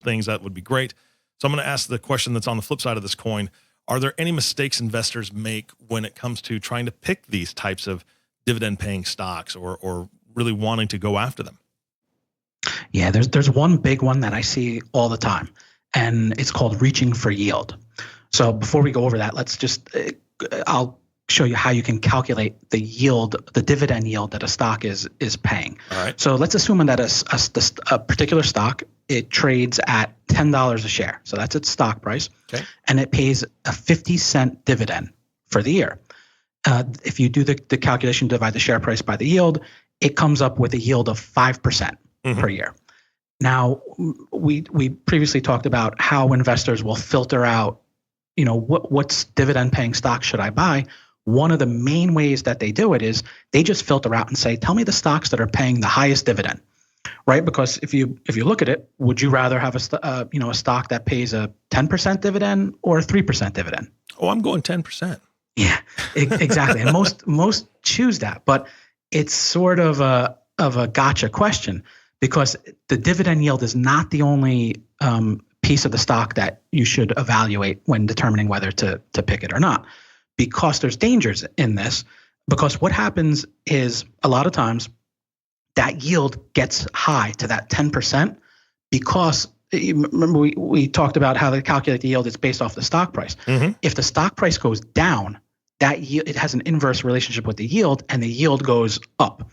things, that would be great. So I'm going to ask the question that's on the flip side of this coin. Are there any mistakes investors make when it comes to trying to pick these types of dividend paying stocks or really wanting to go after them? Yeah, there's one big one that I see all the time, and it's called reaching for yield. So before we go over that, I'll show you how you can calculate the yield, the dividend yield that a stock is paying. All right. So let's assume that a particular stock, it trades at $10 a share. So that's its stock price. Okay. And it pays a 50-cent dividend for the year. If you do the calculation, divide the share price by the yield, it comes up with a yield of 5% per year. Now, we previously talked about how investors will filter out, what's dividend paying stock should I buy? One of the main ways that they do it is they just filter out and say, tell me the stocks that are paying the highest dividend, right? Because if you look at it, would you rather have a stock that pays a 10% dividend or a 3% dividend? Oh, I'm going 10%. Yeah, exactly. And most choose that, but it's sort of a gotcha question, because the dividend yield is not the only piece of the stock that you should evaluate when determining whether to pick it or not. Because there's dangers in this, because what happens is a lot of times that yield gets high to that 10% because remember we talked about how they calculate the yield is based off the stock price. Mm-hmm. If the stock price goes down, that yield, it has an inverse relationship with the yield, and the yield goes up.